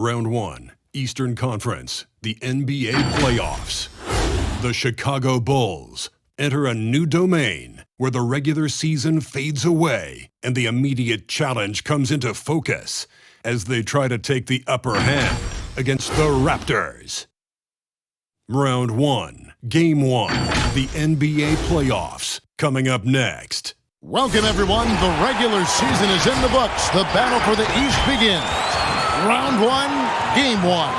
Round 1, Eastern Conference, the NBA playoffs. The Chicago Bulls enter a new domain where the regular season fades away and the immediate challenge comes into focus as they try to take the upper hand against the Raptors. Round 1, Game 1, the NBA playoffs, coming up next. Welcome, everyone. The regular season is in the books. The battle for the East begins. Round 1, Game 1.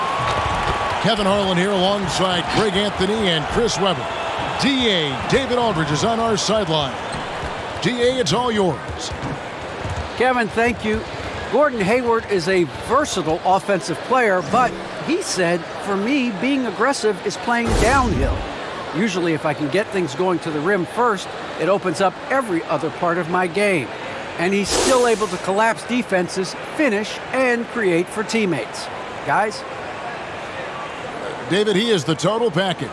Kevin Harlan here alongside Greg Anthony and Chris Webber. D.A. David Aldridge is on our sideline. D.A., it's all yours. Kevin, thank you. Gordon Hayward is a versatile offensive player, but he said, for me, being aggressive is playing downhill. Usually, if I can get things going to the rim first, it opens up every other part of my game. And he's still able to collapse defenses, finish, and create for teammates. Guys? David, he is the total package.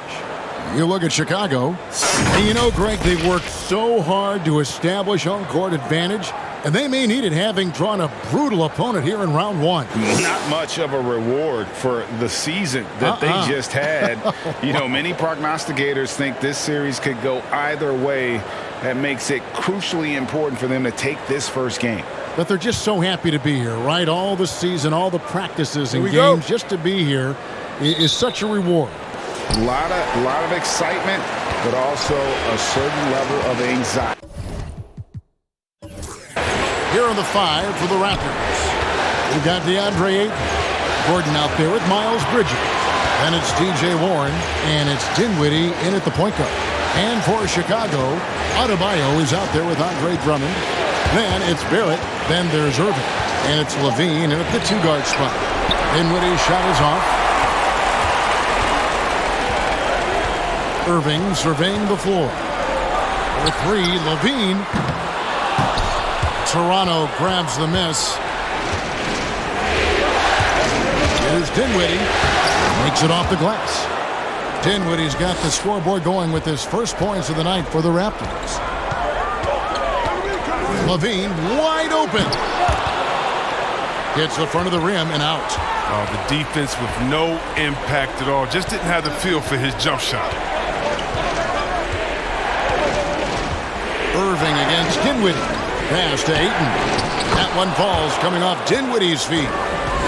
You look at Chicago, and you know, Greg, they've worked so hard to establish home court advantage, and they may need it having drawn a brutal opponent here in round 1. Not much of a reward for the season that they just had. You know, many prognosticators think this series could go either way. That makes it crucially important for them to take this first game. But they're just so happy to be here, right? All the season, all the practices and games, just to be here is such a reward. A lot of excitement, but also a certain level of anxiety. Here are the 5 for the Raptors. We've got DeAndre Ayton, Gordon out there with Miles Bridges. Then it's T.J. Warren, and it's Dinwiddie in at the point guard. And for Chicago, Adebayo is out there with Andre Drummond. Then it's Barrett. Then there's Irving. And it's Levine in at the 2-guard spot. Dinwiddie's shot is off. Irving surveying the floor. For 3, Levine. Toronto grabs the miss. Here's Dinwiddie. Makes it off the glass. Dinwiddie's got the scoreboard going with his first points of the night for the Raptors. Levine wide open. Hits the front of the rim and out. The defense with no impact at all. Just didn't have the feel for his jump shot. Irving against Dinwiddie. Pass to Ayton. That one falls coming off Dinwiddie's feet.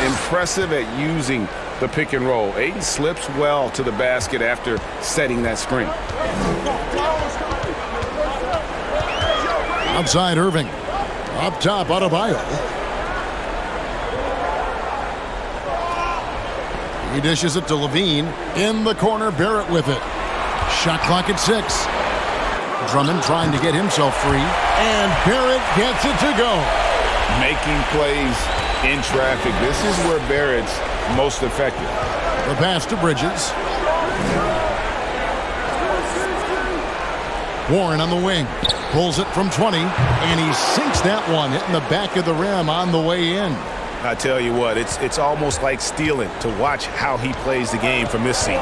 Impressive at using the pick and roll. Ayton slips well to the basket after setting that screen. Outside Irving. Up top, Adebayo. He dishes it to Levine. In the corner, Barrett with it. Shot clock at 6. Drummond trying to get himself free. And Barrett gets it to go. Making plays in traffic. This is where Barrett's most effective. The pass to Bridges. Warren on the wing. Pulls it from 20. And he sinks that one, hitting the back of the rim on the way in. I tell you what, it's almost like stealing to watch how he plays the game from this seat.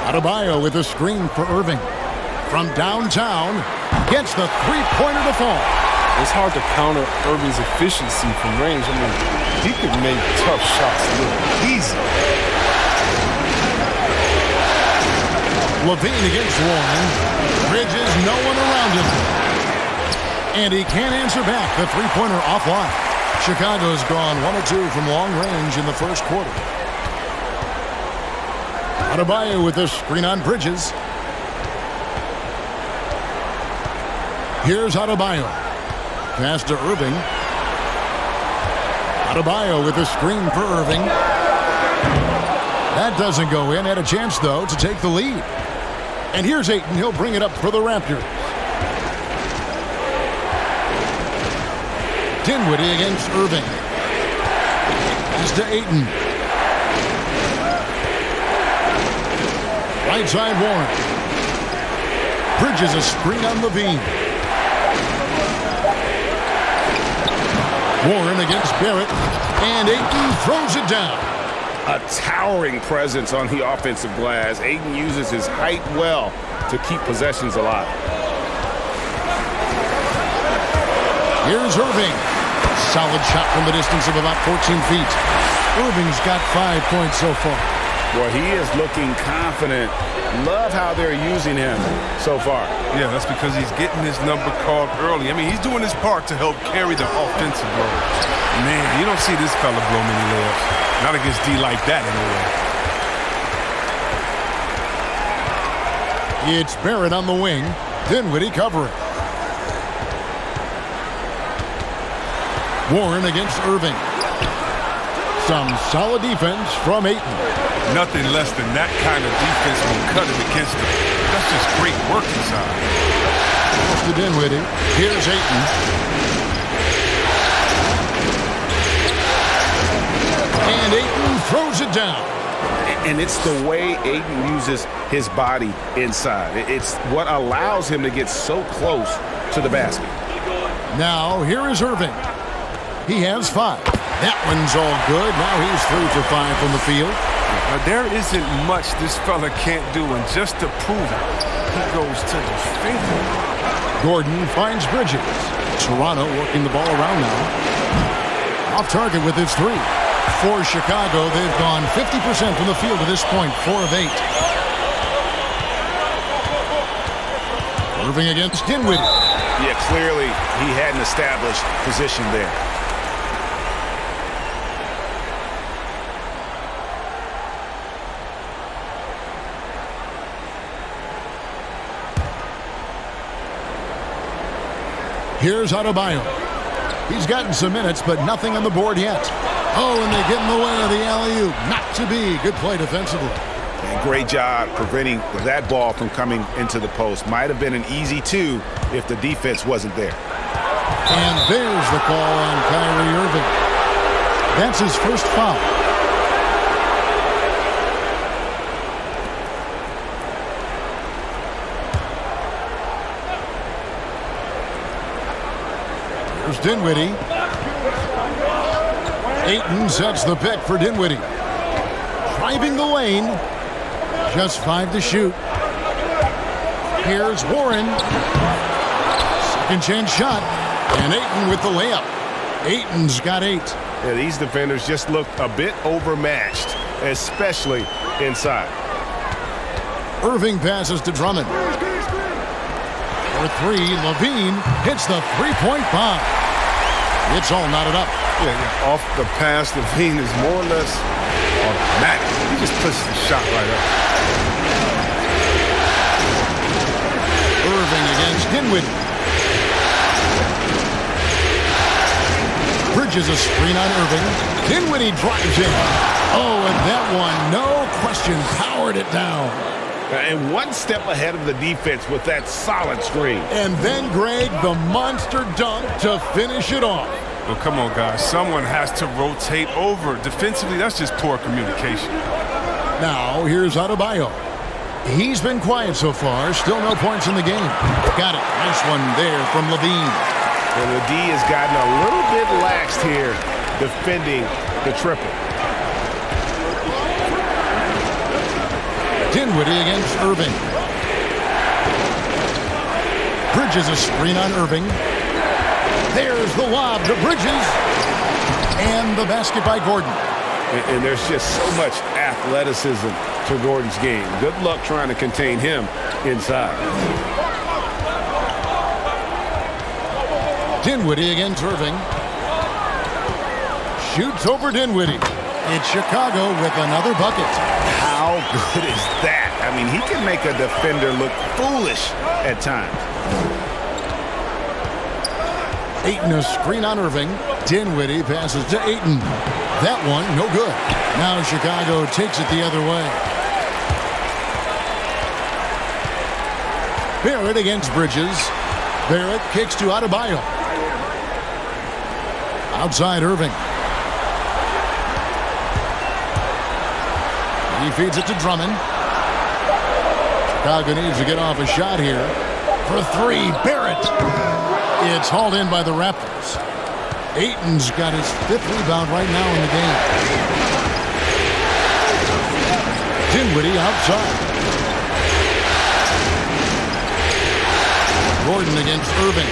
Adebayo with a screen for Irving. From downtown, gets the three-pointer to fall. It's hard to counter Irving's efficiency from range. I mean, he could make tough shots look easy. Levine against Warren. Bridges, no one around him. And he can't answer back. The three-pointer offline. Chicago's gone 1 or 2 from long range in the first quarter. Adebayo with the screen on Bridges. Here's Adebayo. Pass to Irving. Adebayo with a screen for Irving. That doesn't go in. Had a chance, though, to take the lead. And here's Ayton. He'll bring it up for the Raptors. Dinwiddie against Irving. Pass to Ayton. Right side Warren. Bridges a screen on Levine. Warren against Barrett, and Ayton throws it down. A towering presence on the offensive glass. Ayton uses his height well to keep possessions alive. Here's Irving. Solid shot from the distance of about 14 feet. Irving's got 5 points so far. Well, he is looking confident. Love how they're using him so far. Yeah, that's because he's getting his number called early. I mean, he's doing his part to help carry the offensive load. Man, you don't see this fella blow many layups. Not against D like that, anyway. It's Barrett on the wing. Dinwiddie covering. Warren against Irving. Some solid defense from Ayton. Nothing less than that kind of defense will cut it against him. That's just great work inside. Goes to Dinwiddie. Here's Ayton. And Ayton throws it down. And it's the way Ayton uses his body inside. It's what allows him to get so close to the basket. Now, here is Irving. He has 5. That one's all good. Now he's 3 for 5 from the field. There isn't much this fella can't do, and just to prove it, he goes to the finger. Gordon finds Bridges. Toronto working the ball around now. Off target with his 3. For Chicago, they've gone 50% from the field to this point, 4 of 8. Irving against Dinwiddie. Yeah, clearly he had an established position there. Here's Adebayo. He's gotten some minutes, but nothing on the board yet. Oh, and they get in the way of the alley-oop. Not to be. Good play defensively. And great job preventing that ball from coming into the post. Might have been an easy 2 if the defense wasn't there. And there's the call on Kyrie Irving. That's his first foul. Here's Dinwiddie. Ayton sets the pick for Dinwiddie. Driving the lane. Just 5 to shoot. Here's Warren. Second chance shot. And Ayton with the layup. Ayton's got 8. Yeah, these defenders just looked a bit overmatched, especially inside. Irving passes to Drummond. For 3, Levine hits the 3-point bomb. It's all knotted up. Yeah, off the pass, Levine is more or less automatic. He just puts the shot right up. Irving against Dinwiddie. Bridges a screen on Irving. Dinwiddie drives in. Oh, and that one, no question, powered it down. And one step ahead of the defense with that solid screen. And then, Greg, the monster dunk to finish it off. Well, come on, guys. Someone has to rotate over. Defensively, that's just poor communication. Now, here's Adebayo. He's been quiet so far. Still no points in the game. Got it. Nice one there from Levine. And the D has gotten a little bit laxed here defending the triple. Dinwiddie against Irving. Bridges a screen on Irving. There's the lob to Bridges. And the basket by Gordon. And there's just so much athleticism to Gordon's game. Good luck trying to contain him inside. Dinwiddie against Irving. Shoots over Dinwiddie. It's Chicago with another bucket. How good is that? I mean, he can make a defender look foolish at times. Ayton a screen on Irving. Dinwiddie passes to Ayton. That one, no good. Now Chicago takes it the other way. Barrett against Bridges. Barrett kicks to Adebayo. Outside Irving. He feeds it to Drummond. Chicago needs to get off a shot here. For 3, Barrett. It's hauled in by the Raptors. Ayton's got his 5th rebound right now in the game. Dinwiddie outside. Gordon against Irving.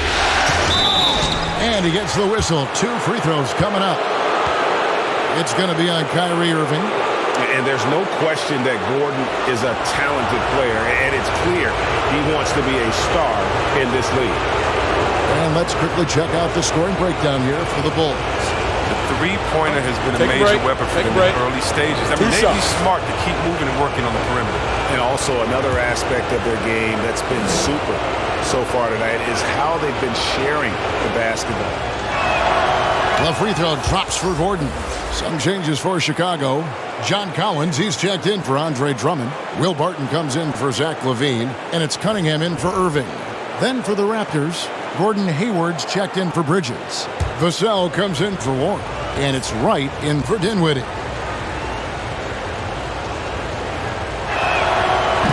And he gets the whistle. 2 free throws coming up. It's going to be on Kyrie Irving. And there's no question that Gordon is a talented player, and it's clear he wants to be a star in this league. And let's quickly check out the scoring breakdown here for the Bulls. The three-pointer has been a major weapon for them in the early stages. I mean, they'd be smart to keep moving and working on the perimeter. And also another aspect of their game that's been super so far tonight is how they've been sharing the basketball. The free throw drops for Gordon. Some changes for Chicago. John Collins, he's checked in for Andre Drummond. Will Barton comes in for Zach LaVine. And it's Cunningham in for Irving. Then for the Raptors, Gordon Hayward's checked in for Bridges. Vassell comes in for Warren. And it's Wright in for Dinwiddie.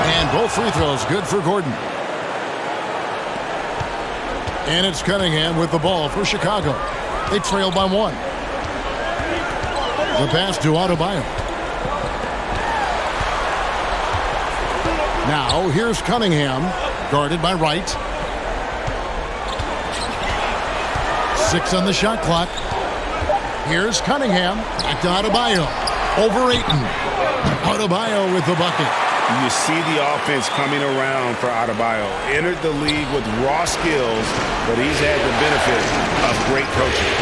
And both free throws good for Gordon. And it's Cunningham with the ball for Chicago. They trail by 1. The pass to Adebayo. Now, here's Cunningham, guarded by Wright. 6 on the shot clock. Here's Cunningham, back to Adebayo. Over Ayton. Adebayo with the bucket. You see the offense coming around for Adebayo. Entered the league with raw skills, but he's had the benefit of great coaching.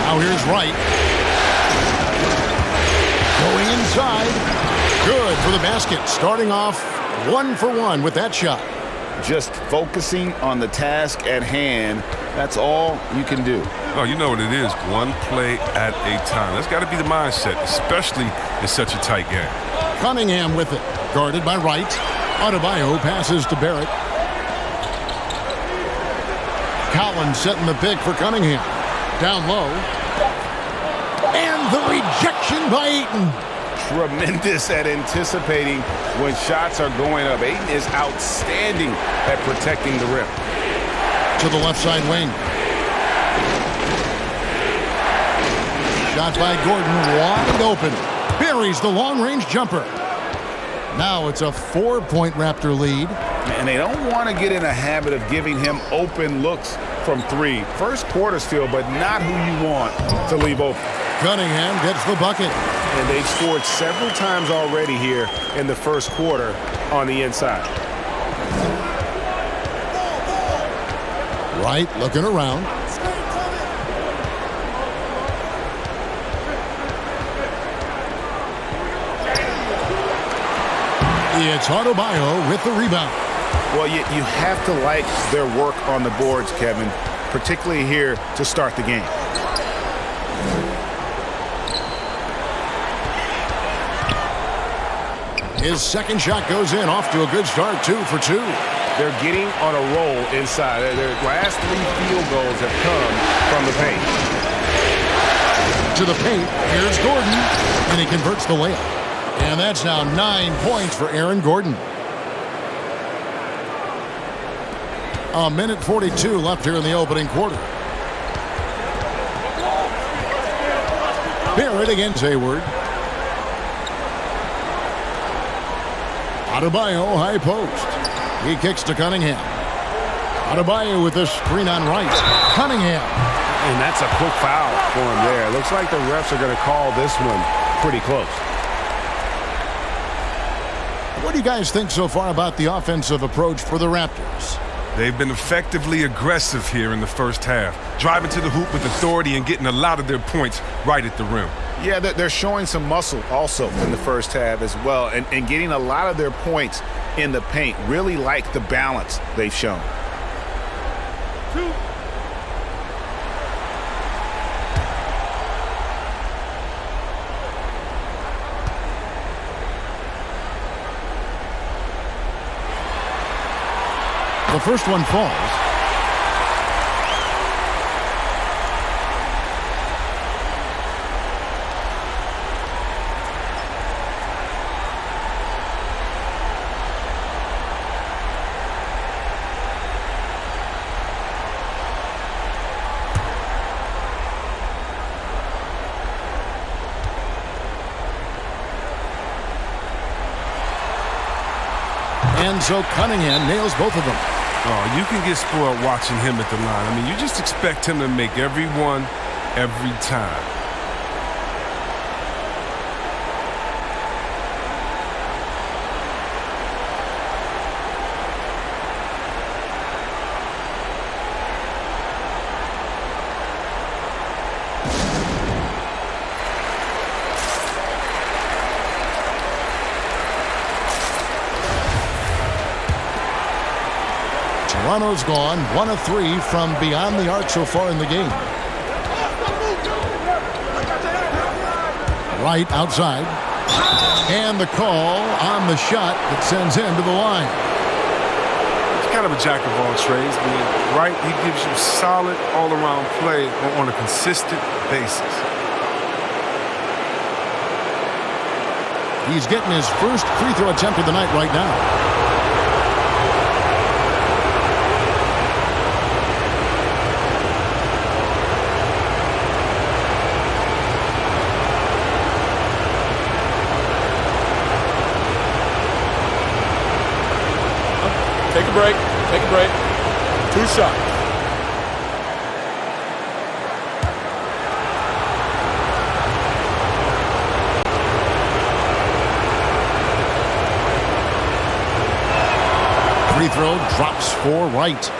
Now here's Wright. Going inside. Good for the basket. Starting off 1 for 1 with that shot. Just focusing on the task at hand, that's all you can do. Oh, you know what it is. One play at a time. That's got to be the mindset, especially in such a tight game. Cunningham with it. Guarded by Wright. Adebayo passes to Barrett. Collins setting the pick for Cunningham. Down low. And the rejection by Ayton. Tremendous at anticipating when shots are going up. Ayton is outstanding at protecting the rim. To the left side wing. Shot by Gordon, wide open. Buries the long-range jumper. Now it's a 4-point Raptor lead. And they don't want to get in a habit of giving him open looks from 3. First quarter still, but not who you want to leave open. Cunningham gets the bucket. And they've scored several times already here in the first quarter on the inside. Wright looking around. It's Adebayo with the rebound. Well, you have to like their work on the boards, Kevin, particularly here to start the game. His second shot goes in, off to a good start, 2 for 2. They're getting on a roll inside. Their last 3 field goals have come from the paint. To the paint, here's Gordon, and he converts the layup. And that's now 9 points for Aaron Gordon. A minute 42 left here in the opening quarter. Barrett against Hayward. Adebayo, high post. He kicks to Cunningham. Adebayo with a screen on Wright. Cunningham. And that's a quick foul for him there. Looks like the refs are going to call this one pretty close. What do you guys think so far about the offensive approach for the Raptors? They've been effectively aggressive here in the first half, driving to the hoop with authority and getting a lot of their points right at the rim. Yeah, they're showing some muscle also in the first half as well, and getting a lot of their points in the paint. Really like the balance they've shown. The first one falls. And so Cunningham nails both of them. Oh, you can get spoiled watching him at the line. I mean, you just expect him to make every one, every time. Toronto's gone 1 of 3 from beyond the arc so far in the game. Right outside. And the call on the shot that sends him to the line. He's kind of a jack of all trades. I mean, Wright, he gives you solid all-around play on a consistent basis. He's getting his first free throw attempt of the night right now. Take a break. Take a break. 2 shots. Free throw drops for Wright.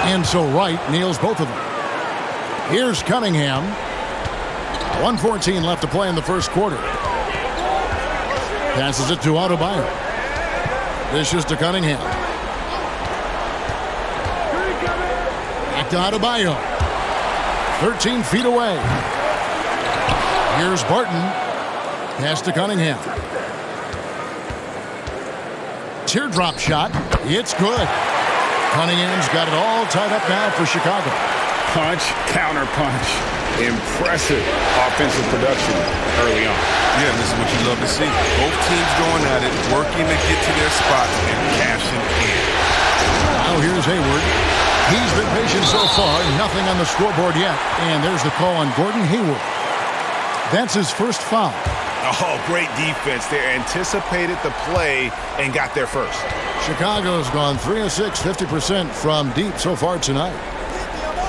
And so Wright nails both of them. Here's Cunningham. 1:14 left to play in the first quarter. Passes it to Adebayo. Dishes to Cunningham. Back to Adebayo. 13 feet away. Here's Barton. Pass to Cunningham. Teardrop shot. It's good. Cunningham's got it all tied up now for Chicago. Punch, counter punch. Impressive offensive production early on. Yeah, this is what you love to see. Both teams going at it, working to get to their spots and cashing in. Now here's Hayward. He's been patient so far. Nothing on the scoreboard yet. And there's the call on Gordon Hayward. That's his first foul. Oh, great defense there. Anticipated the play and got there first. Chicago's gone 3 of 6, 50% from deep so far tonight.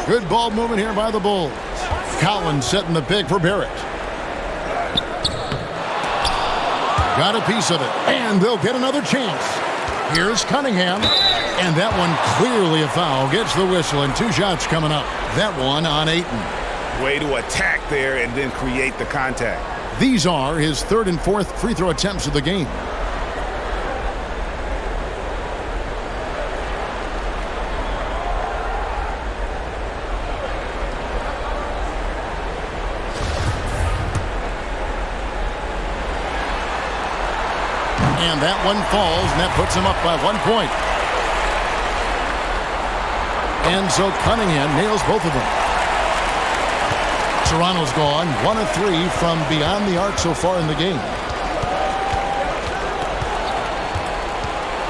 Good ball movement here by the Bulls. Collins setting the pick for Barrett. Got a piece of it, and they'll get another chance. Here's Cunningham, and that one clearly a foul. Gets the whistle, and 2 shots coming up. That one on Ayton. Way to attack there and then create the contact. These are his 3rd and 4th free throw attempts of the game. And that one falls, and that puts him up by 1 point. And so Cunningham nails both of them. Toronto's gone 1 of 3 from beyond the arc so far in the game.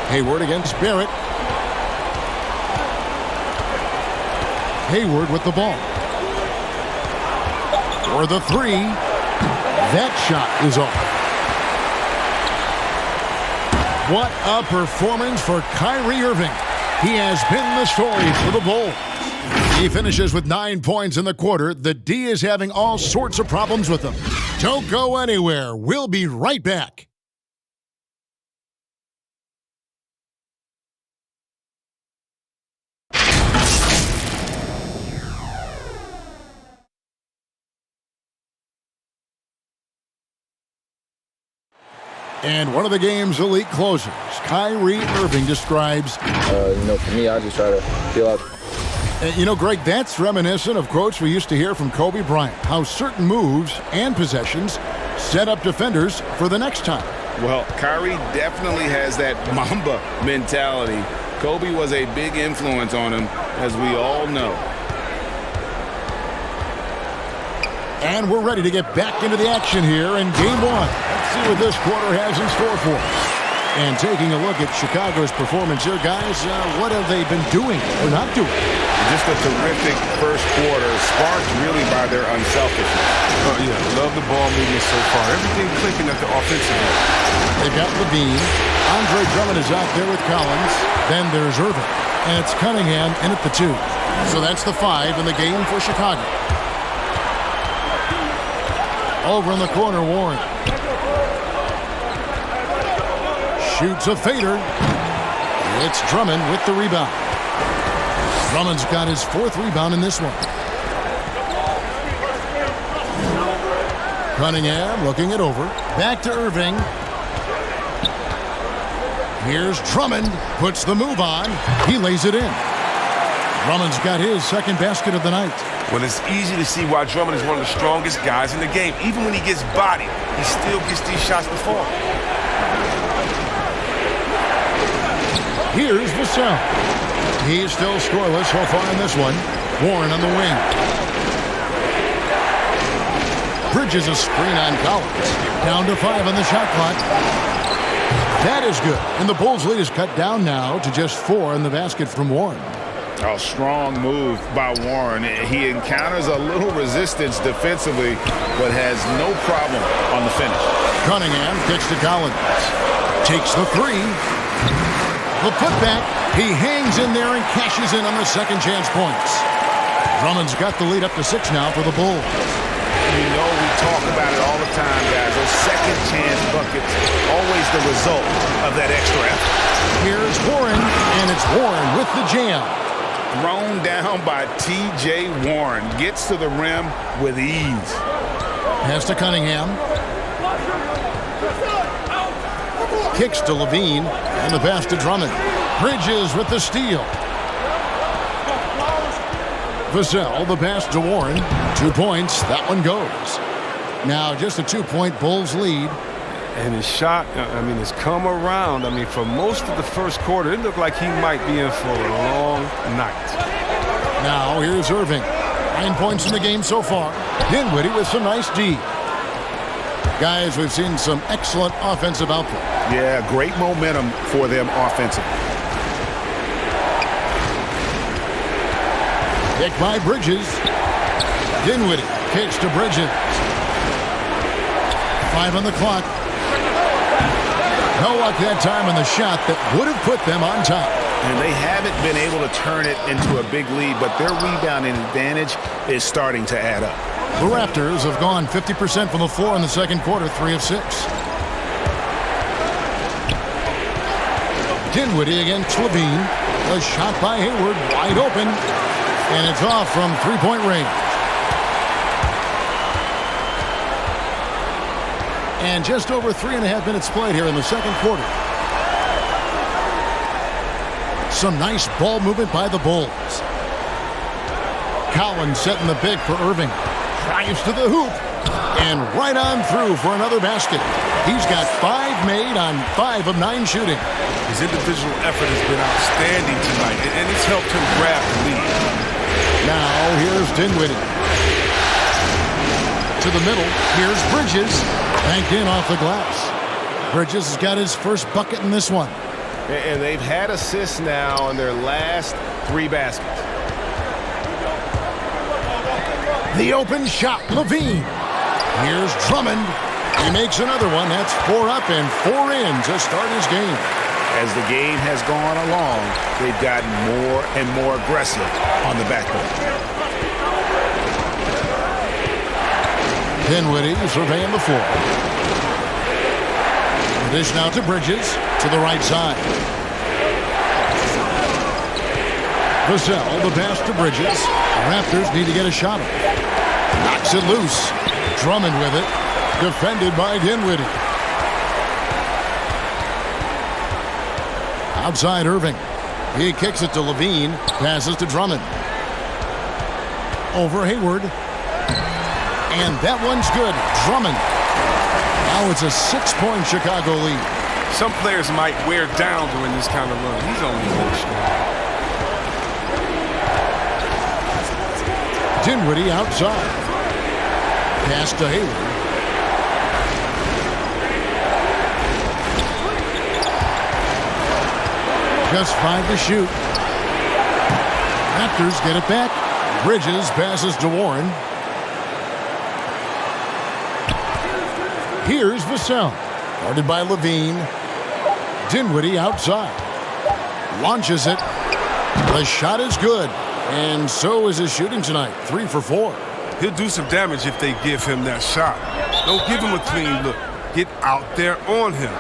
Hayward against Barrett. Hayward with the ball. For the 3. That shot is off. What a performance for Kyrie Irving. He has been the story for the Bulls. He finishes with 9 points in the quarter. The D is having all sorts of problems with him. Don't go anywhere. We'll be right back. And one of the game's elite closers, Kyrie Irving, describes... for me, I just try to feel out. Greg, that's reminiscent of quotes we used to hear from Kobe Bryant, how certain moves and possessions set up defenders for the next time. Well, Kyrie definitely has that Mamba mentality. Kobe was a big influence on him, as we all know. And we're ready to get back into the action here in Game 1. Let's see what this quarter has in store for us. And taking a look at Chicago's performance here, guys, what have they been doing or not doing? Just a terrific first quarter, sparked really by their unselfishness. Oh, yeah, love the ball movement so far. Everything clicking at the offensive end. They've got Levine. Andre Drummond is out there with Collins. Then there's Irving. And it's Cunningham in at the 2. So that's the 5 in the game for Chicago. Over in the corner, Warren. Shoots a fader. It's Drummond with the rebound. Drummond's got his 4th rebound in this one. Cunningham looking it over. Back to Irving. Here's Drummond. Puts the move on. He lays it in. Drummond's got his 2nd basket of the night. Well, it's easy to see why Drummond is one of the strongest guys in the game. Even when he gets bodied, he still gets these shots to fall. Here's Vassell. He's still scoreless so far in this one. Warren on the wing. Bridges a screen on Collins. Down to 5 on the shot clock. That is good. And the Bulls' lead is cut down now to just 4 in the basket from Warren. A strong move by Warren. He encounters a little resistance defensively, but has no problem on the finish. Cunningham kicks to Collins. Takes the 3. The putback. He hangs in there and cashes in on the second chance points. Drummond's got the lead up to 6 now for the Bulls. You know we talk about it all the time, guys. Those second chance buckets, always the result of that extra effort. Here's Warren, and it's Warren with the jam. Thrown down by T.J. Warren. Gets to the rim with ease. Pass to Cunningham. Kicks to Levine, and the pass to Drummond. Bridges with the steal. Vassell, the pass to Warren. 2 points. That one goes. Now just a 2-point Bulls lead. And his shot, has come around. For most of the first quarter, it looked like he might be in for a long night. Now here's Irving. 9 points in the game so far. Dinwiddie with some nice D. Guys, we've seen some excellent offensive output. Yeah, great momentum for them offensively. Kick by Bridges. Dinwiddie kicks to Bridges. 5 on the clock. No luck that time on the shot that would have put them on top. And they haven't been able to turn it into a big lead, but their rebounding advantage is starting to add up. The Raptors have gone 50% from the floor in the second quarter, 3 of 6. Dinwiddie against Levine. A shot by Hayward, wide open. And it's off from 3-point range. And just over 3.5 minutes played here in the second quarter. Some nice ball movement by the Bulls. Collins setting the pick for Irving. Drives to the hoop. And right on through for another basket. He's got 5 made on 5 of 9 shooting. His individual effort has been outstanding tonight, and it's helped him grab the lead. Now here's Dinwiddie. To the middle. Here's Bridges. Banked in off the glass. Bridges has got his first bucket in this one. And they've had assists now in their last 3 baskets. The open shot, Levine. Here's Drummond. He makes another one. That's 4 up and 4 in to start his game. As the game has gone along, they've gotten more and more aggressive on the backboard. Dinwiddie surveying the floor. Dish now to Bridges to the right side. Vassell, the pass to Bridges. Raptors need to get a shot up. Knocks it loose. Drummond with it. Defended by Dinwiddie. Outside Irving. He kicks it to Levine. Passes to Drummond. Over Hayward. And that one's good. Drummond. Now it's a 6-point Chicago lead. Some players might wear down during this kind of run. He's only really strong. Dinwiddie outside. Pass to Hayward. Just 5 to shoot. Raptors get it back. Bridges passes to Warren. Here's Vassell. Guarded by Levine. Dinwiddie outside. Launches it. The shot is good. And so is his shooting tonight. 3 for 4. He'll do some damage if they give him that shot. Don't give him a clean look. Get out there on him.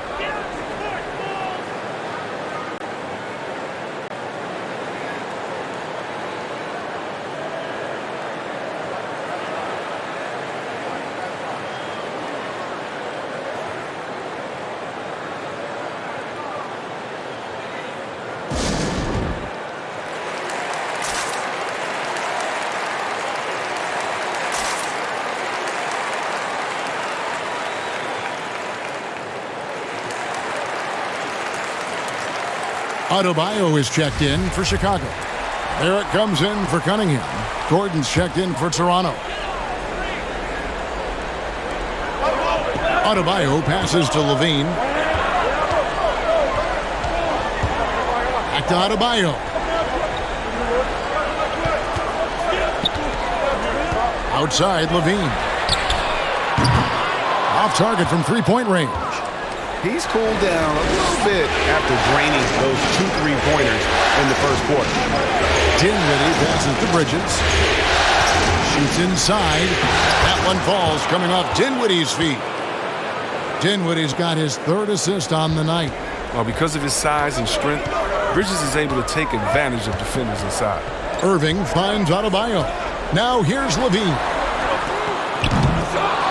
Adebayo is checked in for Chicago. Barrett comes in for Cunningham. Gordon's checked in for Toronto. Adebayo passes to Levine. Back to Adebayo. Outside, Levine. Off target from three-point range. He's cooled down a little bit after draining those 2 3-pointers in the first quarter. Dinwiddie passes to Bridges. Shoots inside. That one falls coming off Dinwiddie's feet. Dinwiddie's got his 3rd assist on the night. Well, because of his size and strength, Bridges is able to take advantage of defenders inside. Irving finds Adebayo. Now here's Levine.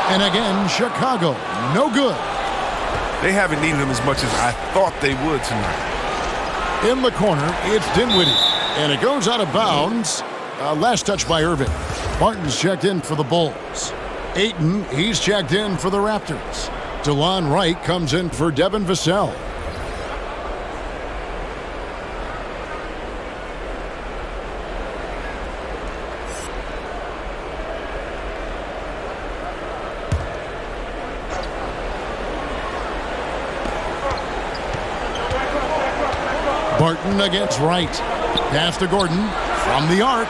And again, Chicago. No good. They haven't needed him as much as I thought they would tonight. In the corner, it's Dinwiddie. And it goes out of bounds. Last touch by Irving. Martin's checked in for the Bulls. Ayton, he's checked in for the Raptors. DeLon Wright comes in for Devin Vassell. Barton against Wright. Pass to Gordon from the arc.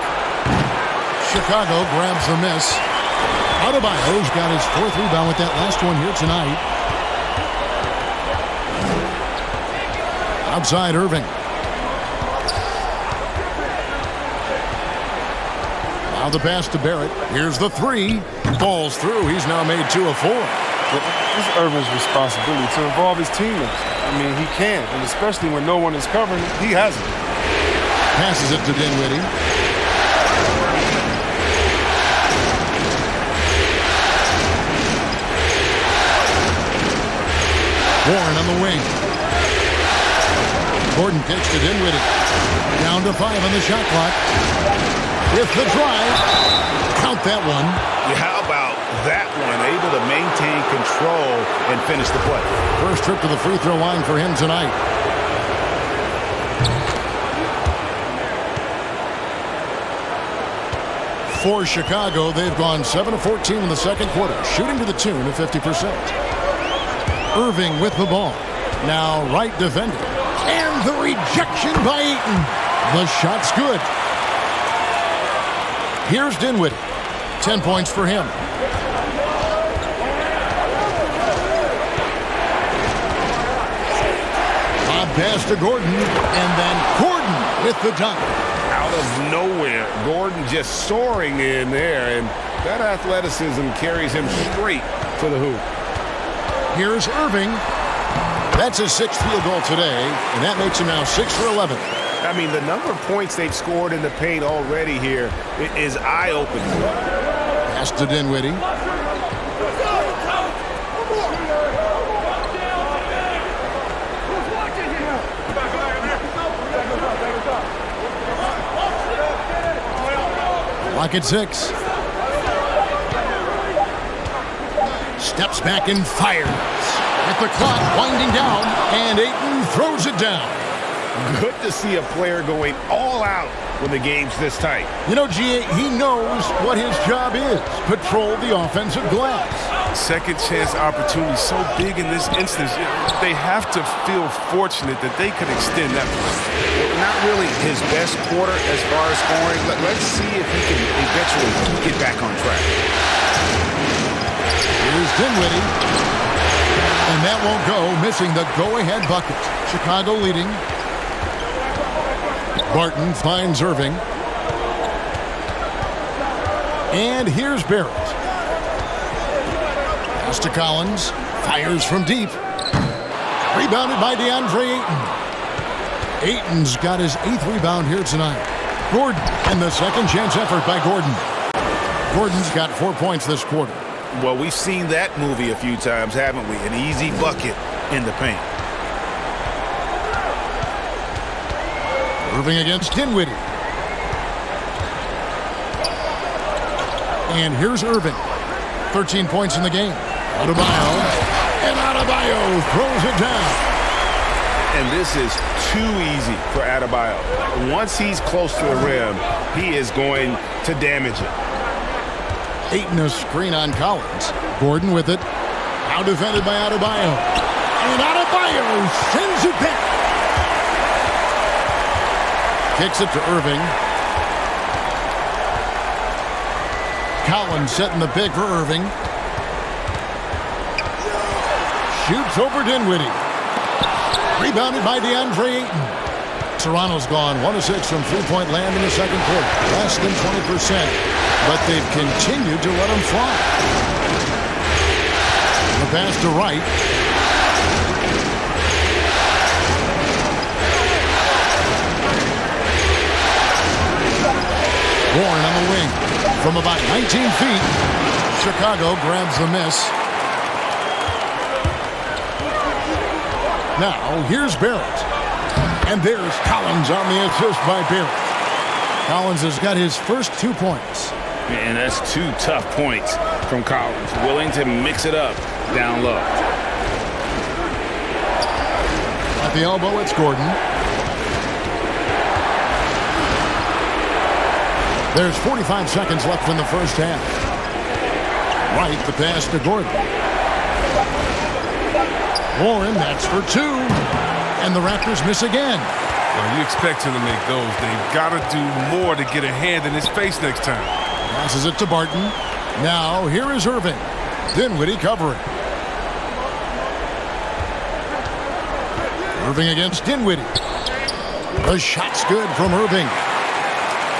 Chicago grabs the miss. Adebayo's got his 4th rebound with that last one here tonight. Outside Irving. Now the pass to Barrett. Here's the 3. Falls through. He's now made 2 of 4. It's Irving's responsibility to involve his teammates. I mean, he can, and especially when no one is covering, he hasn't. Passes it to Dinwiddie. Warren on the wing. Gordon kicks to Dinwiddie. Down to 5 on the shot clock. With the drive. Count that one. Yeah, how about that one? Able to maintain control and finish the play. First trip to the free throw line for him tonight. For Chicago, they've gone 7 of 14 in the second quarter, shooting to the tune of 50%. Irving with the ball. Now Wright defending. And the rejection by Ayton. The shot's good. Here's Dinwiddie. 10 points for him. Pass to Gordon, and then Gordon with the dunk. Out of nowhere, Gordon just soaring in there, and that athleticism carries him straight to the hoop. Here's Irving. That's his 6th field goal today, and that makes him now 6 for 11. I mean, the number of points they've scored in the paint already here is eye-opening. Pass to Dinwiddie. Lock at 6. Steps back and fires. With the clock winding down, and Ayton throws it down. Good to see a player going all out when the game's this tight. You know, G.A., he knows what his job is. Patrol the offensive glass. second chance opportunity so big in this instance. They have to feel fortunate that they could extend that play. Not really his best quarter as far as scoring. Let's see if he can eventually get back on track. Here's Dinwiddie. And that won't go, missing the go-ahead bucket. Chicago leading. Barton finds Irving. And here's Barrett. Pass to Collins. Fires from deep. Rebounded by DeAndre Ayton. Ayton's got his 8th rebound here tonight. Gordon, and the second chance effort by Gordon. Gordon's got 4 points this quarter. Well, we've seen that movie a few times, haven't we? An easy bucket in the paint. Irving against Dinwiddie. And here's Irving. 13 points in the game. Adebayo. And Adebayo throws it down. And this is too easy for Adebayo. Once he's close to the rim, he is going to damage it. Ayton a screen on Collins. Gordon with it. Now defended by Adebayo. And Adebayo sends it back. Kicks it to Irving. Collins setting the pick for Irving. Shoots over Dinwiddie. Rebounded by DeAndre Ayton. Toronto's gone 1 of 6 from three-point land in the second quarter. Less than 20%. But they've continued to let him fly. The pass to Wright. Warren on the wing. From about 19 feet, Chicago grabs the miss. Now, here's Barrett. And there's Collins on the assist by Barrett. Collins has got his first 2 points. And that's 2 tough points from Collins. Willing to mix it up down low. At the elbow, it's Gordon. There's 45 seconds left in the first half. Wright, the pass to Gordon. Warren, that's for 2. And the Raptors miss again. Well, you expect him to make those. They've got to do more to get a hand in his face next time. Passes it to Barton. Now, here is Irving. Dinwiddie covering. Irving against Dinwiddie. The shot's good from Irving.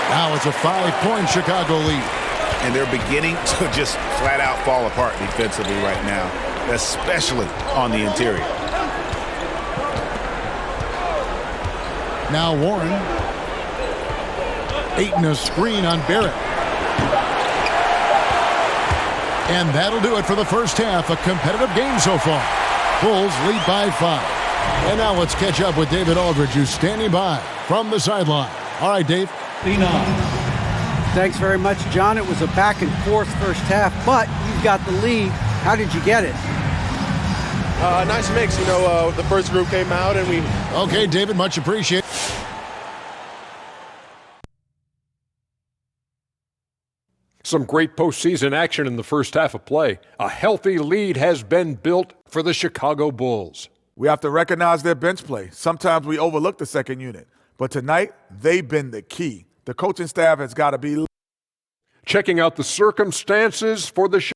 Now it's a 5-point Chicago lead. And they're beginning to just flat out fall apart defensively right now, especially on the interior. Now Warren. Ayton a screen on Barrett. And that'll do it for the first half. A competitive game so far. Bulls lead by 5. And now let's catch up with David Aldridge, who's standing by from the sideline. All right, Dave. Thanks very much, John. It was a back-and-forth first half, but you've got the lead. How did you get it? Nice mix. The first group came out and we... Okay, David, much appreciated. Some great postseason action in the first half of play. A healthy lead has been built for the Chicago Bulls. We have to recognize their bench play. Sometimes we overlook the second unit. But tonight, they've been the key. The coaching staff has got to be... Checking out the circumstances for the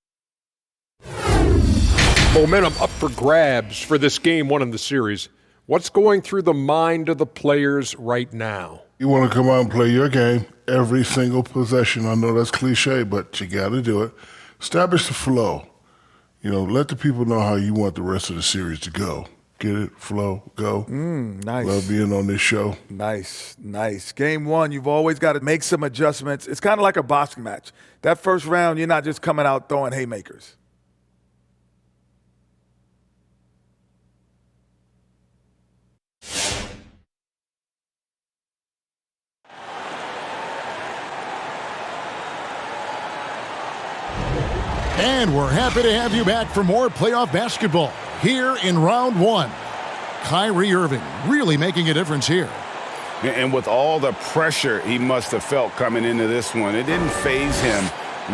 momentum up for grabs for this game 1 in the series. What's going through the mind of the players right now? You want to come out and play your game every single possession. I know that's cliche, but you got to do it. Establish the flow. Let the people know how you want the rest of the series to go. Get it, flow, go. Nice. Love being on this show. Nice. Game 1, you've always got to make some adjustments. It's kind of like a boxing match. That first round, you're not just coming out throwing haymakers. And we're happy to have you back for more playoff basketball here in round 1. Kyrie Irving really making a difference here. And with all the pressure he must have felt coming into this one, it didn't faze him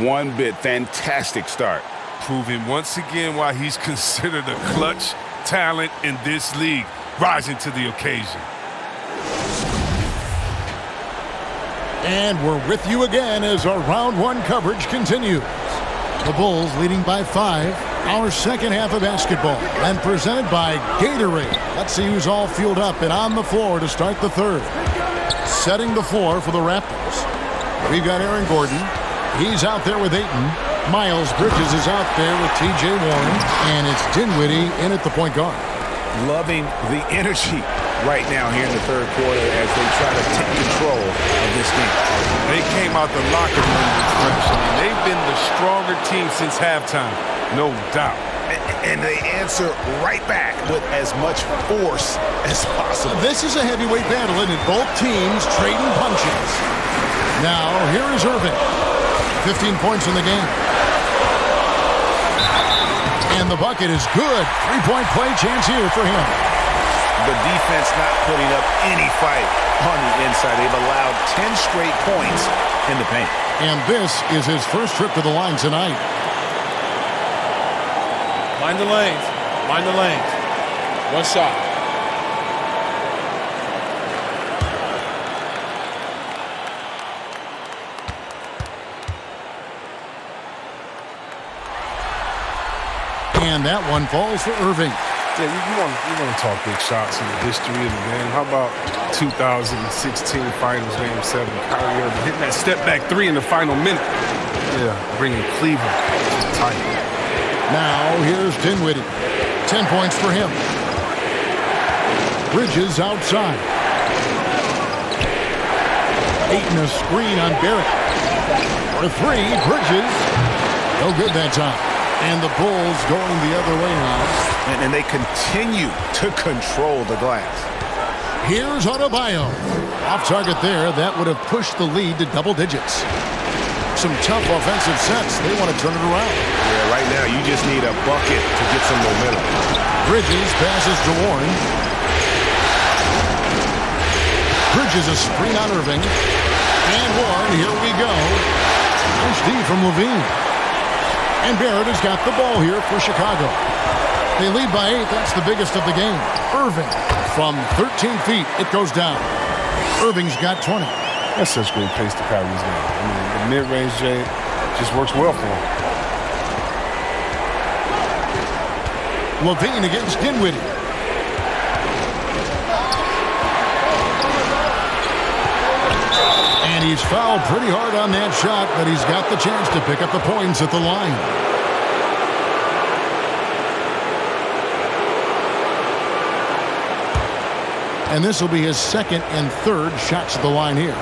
one bit. Fantastic start. proving once again why he's considered a clutch talent in this league, rising to the occasion. And we're with you again as our round one coverage continues. The Bulls leading by 5. Our second half of basketball, and presented by Gatorade. Let's see who's all fueled up and on the floor to start the third. Setting the floor for the Raptors. We've got Aaron Gordon. He's out there with Ayton. Miles Bridges is out there with T.J. Warren. And it's Dinwiddie in at the point guard. Loving the energy right now here in the third quarter as they try to take control of this game. They came out the locker room fresh. I mean, they've been the stronger team since halftime, no doubt. And they answer right back with as much force as possible. This is a heavyweight battle, isn't it? Both teams trading punches. Now, here is Irving. 15 points in the game. And the bucket is good. Three-point play chance here for him. The defense not putting up any fight on the inside. They've allowed 10 straight points in the paint. And this is his first trip to the line tonight. Mind the lanes. Mind the lanes. One shot. And that one falls for Irving. Yeah, you want to talk big shots in the history of the game. How about 2016 Finals Game 7, Kyrie Irving hitting that step-back 3 in the final minute? Yeah, bringing Cleveland to the title. Now here's Dinwiddie. 10 points for him. Bridges outside. Ayton a screen on Barrett. For 3, Bridges. No good that time. And the Bulls going the other way now. And they continue to control the glass. Here's Adebayo. Off target there. That would have pushed the lead to double digits. Some tough offensive sets. They want to turn it around. Yeah, right now you just need a bucket to get some momentum. Bridges passes to Warren. Bridges a screen on Irving. And Warren, here we go. Nice D from Levine. And Barrett has got the ball here for Chicago. They lead by 8. That's the biggest of the game. Irving from 13 feet. It goes down. Irving's got 20. That's such great pace to Kyrie's game. I mean, the mid-range J just works well for him. Levine against Dinwiddie. And he's fouled pretty hard on that shot, but he's got the chance to pick up the points at the line. And this will be his second and third shots at the line here.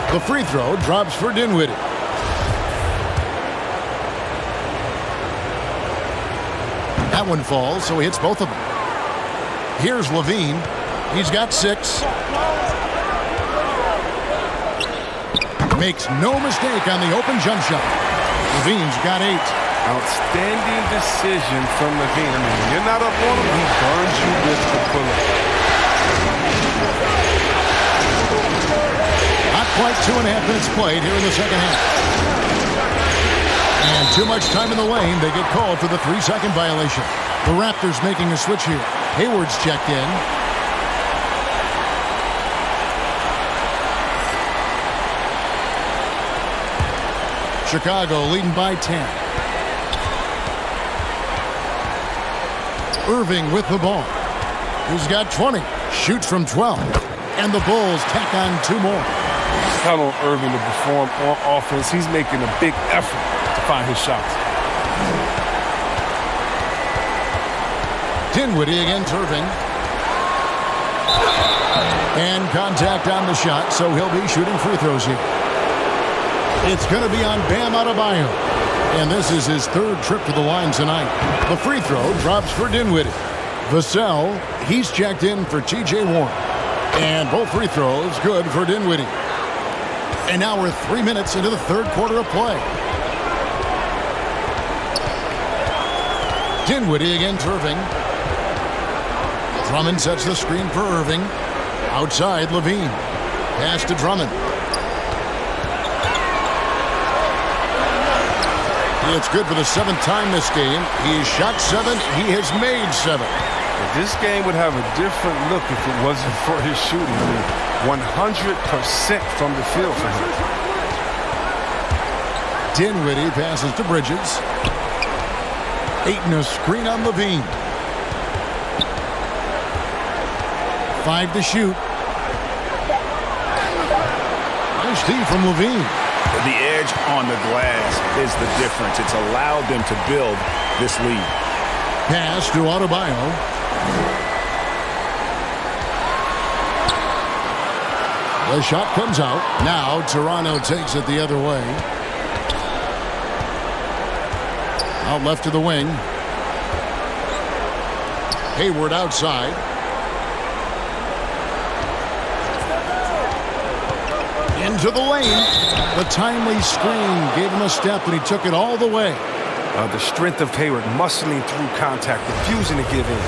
The free throw drops for Dinwiddie. That one falls, so he hits both of them. Here's Levine. He's got 6. Makes no mistake on the open jump shot. Levine's got 8. Outstanding decision from Levine. I mean, when you're not up on him, he burns you with the pull-up. Not quite 2.5 minutes played here in the second half. And too much time in the lane. They get called for the 3-second violation. The Raptors making a switch here. Hayward's checked in. Chicago leading by 10. Irving with the ball. He's got 20. Shoots from 12. And the Bulls tack on 2 more. Count on Irving to perform on offense. He's making a big effort to find his shots. Dinwiddie against Irving. And contact on the shot, so he'll be shooting free throws here. It's going to be on Bam Adebayo. And this is his third trip to the line tonight. The free throw drops for Dinwiddie. Vassell, he's checked in for T.J. Warren. And both free throws good for Dinwiddie. And now we're 3 minutes into the third quarter of play. Dinwiddie against Irving. Drummond sets the screen for Irving. Outside, Levine. Pass to Drummond. It's good for the seventh time this game. He has shot 7. He has made 7. This game would have a different look if it wasn't for his shooting. I mean, 100% from the field for him. Dinwiddie passes to Bridges. Ayton a screen on Levine. 5 to shoot. Nice D from Levine. The edge on the glass is the difference. It's allowed them to build this lead. Pass to Adebayo. The shot comes out. Now Toronto takes it the other way. Out left to the wing. Hayward outside. Into the lane. The timely screen gave him a step, and he took it all the way. The strength of Hayward, muscling through contact, refusing to give in.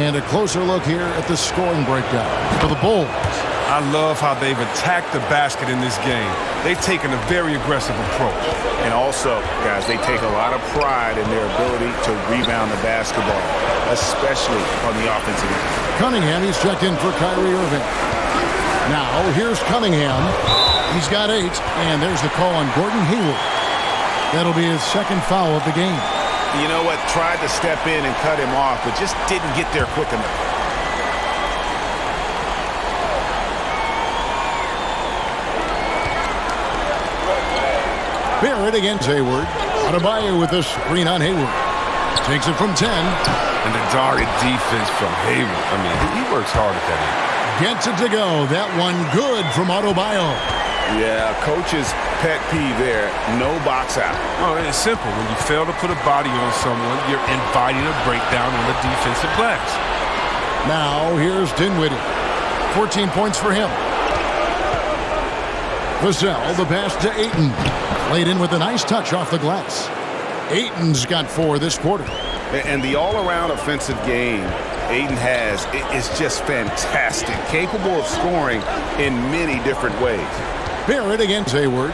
And a closer look here at the scoring breakdown for the Bulls. I love how they've attacked the basket in this game. They've taken a very aggressive approach. And also, guys, they take a lot of pride in their ability to rebound the basketball, especially on the offensive end. Cunningham, he's checked in for Kyrie Irving. Now, here's Cunningham. He's got 8, and there's the call on Gordon Hayward. That'll be his second foul of the game. You know what? Tried to step in and cut him off, but just didn't get there quick enough. Barrett against Hayward. Adebayo with a screen on Hayward. Takes it from 10. And the dogged defense from Hayward. I mean, he works hard at that end. Gets it to go. That one good from Adebayo. Yeah, coach's pet peeve there. No box out. Oh, it's simple. When you fail to put a body on someone, you're inviting a breakdown on the defensive glass. Now, here's Dinwiddie. 14 points for him. Vassell, the pass to Ayton. Played in with a nice touch off the glass. Ayton's got 4 this quarter. And the all-around offensive game Ayton has is just fantastic. Capable of scoring in many different ways. Barrett against Hayward.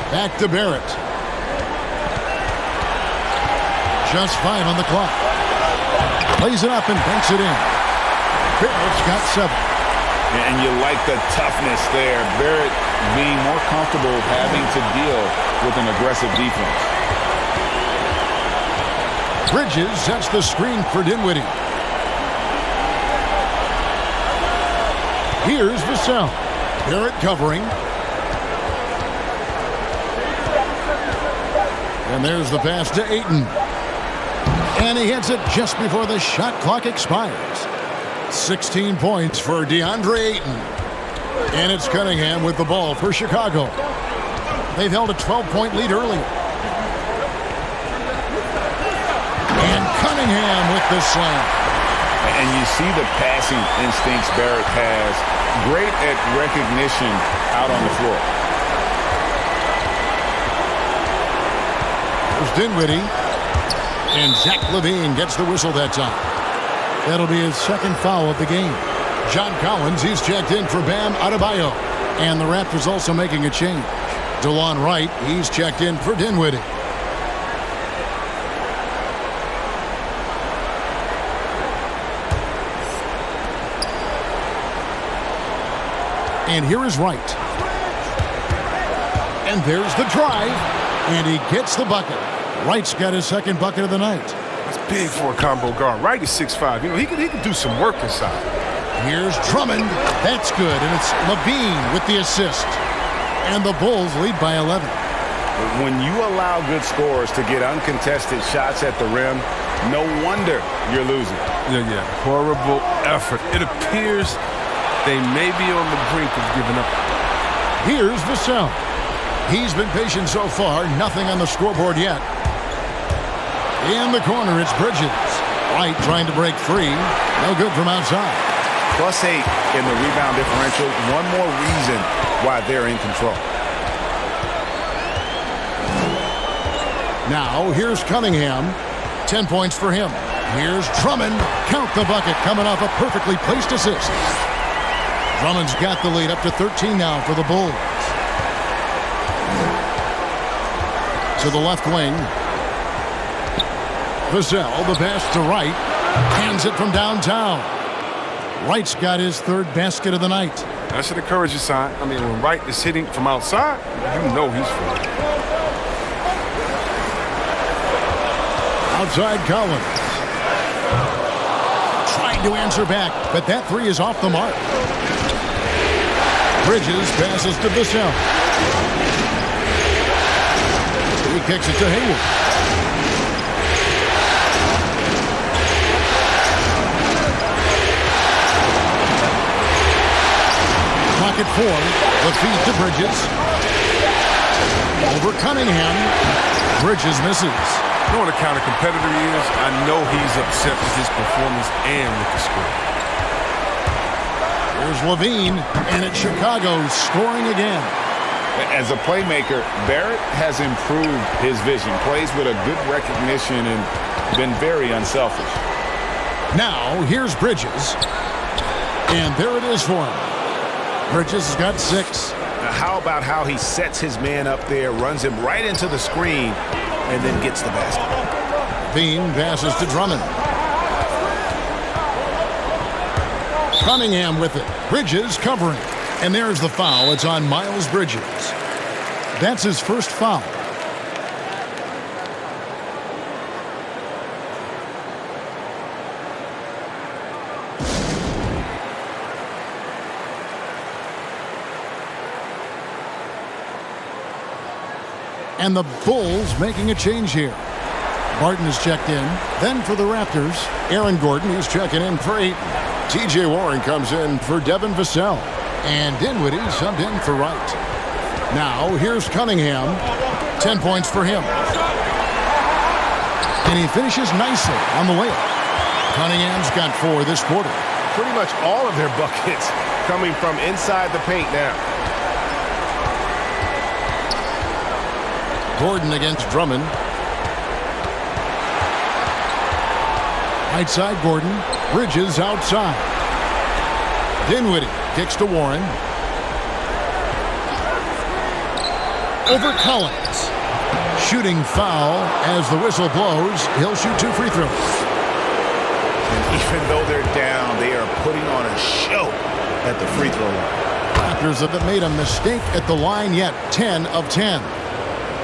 Back to Barrett. Just 5 on the clock. Plays it up and banks it in. Barrett's got 7. And you like the toughness there. Barrett being more comfortable having to deal with an aggressive defense. Bridges sets the screen for Dinwiddie. Here's Vassell. Barrett covering. And there's the pass to Ayton. And he hits it just before the shot clock expires. 16 points for DeAndre Ayton. And it's Cunningham with the ball for Chicago. They've held a 12-point lead earlier. And Cunningham with the slam. And you see the passing instincts Barrett has. Great at recognition out on the floor. There's Dinwiddie. And Zach LaVine gets the whistle that time. That'll be his second foul of the game. John Collins, he's checked in for Bam Adebayo. And the Raptors also making a change. DeLon Wright, he's checked in for Dinwiddie. And here is Wright. And there's the drive. And he gets the bucket. Wright's got his second bucket of the night. That's big for a combo guard. Wright is 6'5". You know, he can do some work inside. Here's Drummond. That's good. And it's Levine with the assist. And the Bulls lead by 11. When you allow good scorers to get uncontested shots at the rim, no wonder you're losing. Yeah. Horrible effort. It appears they may be on the brink of giving up. Here's Vassell. He's been patient so far. Nothing on the scoreboard yet. In the corner, it's Bridges. White trying to break free. No good from outside. +8 in the rebound differential. One more reason why they're in control. Now, here's Cunningham. 10 points for him. Here's Drummond. Count the bucket, coming off a perfectly placed assist. Drummond's got the lead up to 13 now for the Bulls. To the left wing. Vassell, the pass to Wright. Hands it from downtown. Wright's got his third basket of the night. That's an encouraging sign. I mean, when Wright is hitting from outside, you know he's free. Outside Collins. Trying to answer back, but that three is off the mark. Bridges passes to Vassell. He kicks it to Hayward. Clock at 4. The feed to Bridges. Over Cunningham. Bridges misses. You know what a counter competitor he is? I know he's upset with his performance and with the score. Here's Levine, and it's Chicago scoring again. As a playmaker, Barrett has improved his vision, plays with a good recognition and been very unselfish. Now, here's Bridges. And there it is for him. Bridges has got 6. Now, how about how he sets his man up there, runs him right into the screen, and then gets the basket. Levine passes to Drummond. Cunningham with it. Bridges covering. And there's the foul. It's on Miles Bridges. That's his first foul. And the Bulls making a change here. Barton is checked in. Then for the Raptors, Aaron Gordon, he's checking in for 8. T.J. Warren comes in for Devin Vassell. And Dinwiddie subbed in for Wright. Now, here's Cunningham. 10 points for him. And he finishes nicely on the layup. Cunningham's got 4 this quarter. Pretty much all of their buckets coming from inside the paint now. Gordon against Drummond. Right side Gordon. Bridges outside. Dinwiddie kicks to Warren. Over Collins. Shooting foul as the whistle blows. He'll shoot 2 free throws. And even though they're down, they are putting on a show at the free throw line. Raptors haven't made a mistake at the line yet. 10 of 10.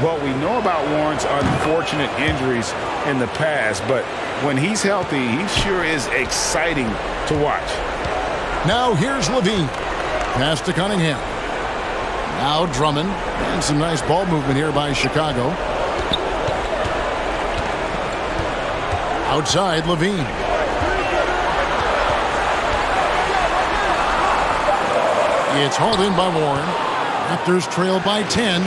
Well, we know about Warren's unfortunate injuries in the past, but when he's healthy, he sure is exciting to watch. Now here's Levine. Pass to Cunningham. Now Drummond. And some nice ball movement here by Chicago. Outside Levine. It's hauled in by Warren. Raptors trail by 10.